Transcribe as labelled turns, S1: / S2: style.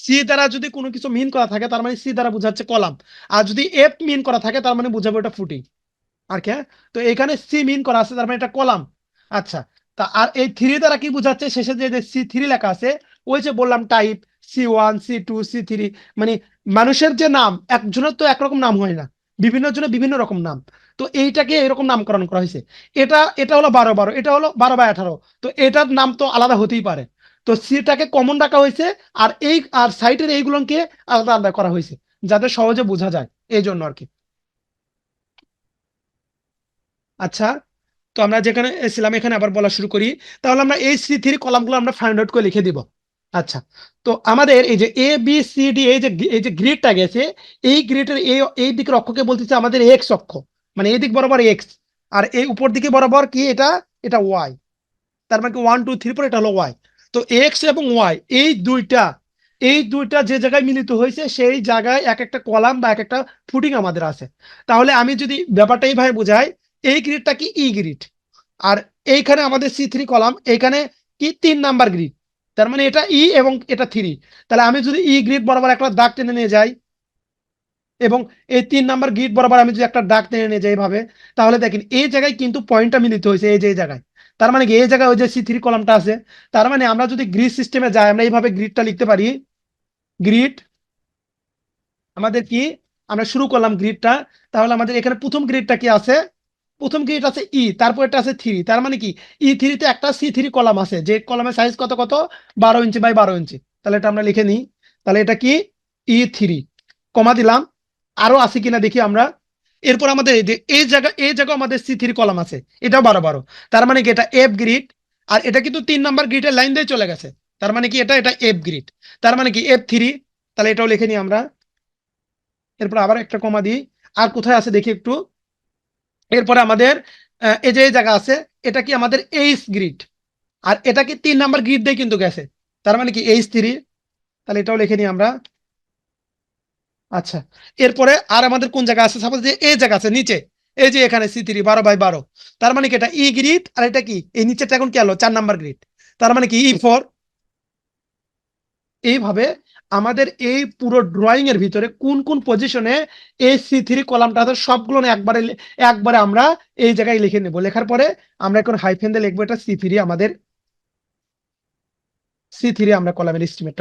S1: C দ্বারা যদি কোনো কিছু মিন করা থাকে তার মানে সি দ্বারা বোঝাচ্ছে কলাম, আর যদি এফ মিন করা থাকে তার মানে বোঝাবো এটা ফুটিং। আর কি, তো এখানে সি মিন করা আছে তার মানে এটা কলাম। আচ্ছা, তা আর এই থ্রি দ্বারা কি বোঝাচ্ছে, শেষে যে সি থ্রি লেখা আছে, ওই যে বললাম টাইপ C1 C2 C3, মানে মানুষের যে নাম একজনের তো একরকম নাম হয় না, বিভিন্ন জনের বিভিন্ন রকম নাম। তো এইটাকে এরকম নামকরণ করা হয়েছে। এটা এটা হলো 12 12, এটা হলো 12/18, তো এটার নাম তো আলাদা হতেই পারে। তো সিটাকে কমন রাখা হয়েছে, আর এই আর সাইটের এইগুলোকে আলাদা আলাদা করা হয়েছে যাতে সহজে বোঝা যায়, এই জন্য আর কি। আচ্ছা, তো আমরা যেখানে ছিলাম এখানে আবার বলা শুরু করি। তাহলে আমরা এই C3 কলামগুলো আমরা ফাইন্ড আউট করে লিখে দিব। আচ্ছা, তো আমাদের এই যে ABCD, এই যে গ্রিডটা গেছে, এই গ্রিডের এই দিকের অক্ষকে বলতেছে আমাদের এক্স অক্ষ, মানে এই দিক বরাবর এক্স, আর এই উপর দিকে বরাবর কি এটা, এটা ওয়াই। তার মানে 1 2 3 4 এটা হলো ওয়াই। তো এক্স এবং ওয়াই এই দুইটা যে জায়গায় মিলিত হয়েছে সেই জায়গায় এক একটা কলাম বা এক একটা ফুটিং আমাদের আছে। তাহলে আমি যদি ব্যাপারটা এইভাবে বোঝাই, এই গ্রিডটা কি ই গ্রিড, আর এইখানে আমাদের C3 কলাম, এইখানে কি 3 নাম্বার গ্রিড, তার মানে এটা ই এবং এটা থ্রি। তাহলে আমি যদি ই গ্রিড বরাবর একটা দাগ টেনে নিয়ে যাই, এবং এই 3 নাম্বার গ্রিড বরাবর আমি যদি একটা দাগ টেনে নিয়ে যাই এইভাবে, তাহলে দেখেন এই জায়গায় কিন্তু পয়েন্টটা মিলিত হয়েছে, এই যে এই জায়গায়। তার মানে কি এই জায়গায় ওই যে C3 কলামটা আছে। তার মানে আমরা যদি গ্রিড সিস্টেমে যাই, আমরা এইভাবে গ্রিডটা লিখতে পারি। গ্রিড আমাদের কি, আমরা শুরু করলাম গ্রিডটা। তাহলে আমাদের এখানে প্রথম গ্রিডটা কি আছে, প্রথম গ্রিড আছে ই, তারপর এটা আছে থ্রি। তার মানে কি E3-তে একটা C3 কলাম আছে, যে কলামের সাইজ কত কত 12 ইঞ্চি বাই 12 ইঞ্চি। তাহলে এটা আমরা লিখে নিই। তাহলে এটা কি E3, কমা দিলাম। আরো আছে কিনা দেখি আমরা। এরপর আমাদের এই যে এই জায়গা আমাদের C3 কলাম আছে, এটাও 12 12। তার মানে কি এটা এফ গ্রিড, আর এটা কিন্তু 3 নাম্বার গ্রিডের লাইন দিয়ে চলে গেছে। তার মানে কি এটা এটা এফ গ্রিড, তার মানে কি F3। তাহলে এটাও লিখে নিই আমরা। এরপর আবার একটা কমা দিই। আর কোথায় আছে দেখি একটু। এরপরে আমাদের এই যে এই জায়গা আছে, এটা কি আমাদের এইচ গ্রিড, আর এটা কি 3 নাম্বার গ্রিড দিয়ে কিন্তু গেছে। তার মানে কি H3। তাহলে এটাও লিখে নিই আমরা। আচ্ছা, এরপরে আর আমাদের কোন জায়গা আছে, সাপোজ যে এই জায়গা আছে নিচে, এই যে এখানে C3 12/12। তার মানে কি এটা ই গ্রিড, আর এটা কি এই নিচেটা এখন কি হলো 4 নাম্বার গ্রিড। তার মানে কি E4। এইভাবে আমাদের এই পুরো ড্রয়িং এর ভিতরে কোন কোন পজিশনে এই C3 কলামটা আছে সবগুলো না একবারে একবারে আমরা এই জায়গায় লিখে নেব। লেখার পরে আমরা এখন হাইফেন দিয়ে লিখবো এটা C3, আমাদের C3 আমরা কলামের এস্টিমেট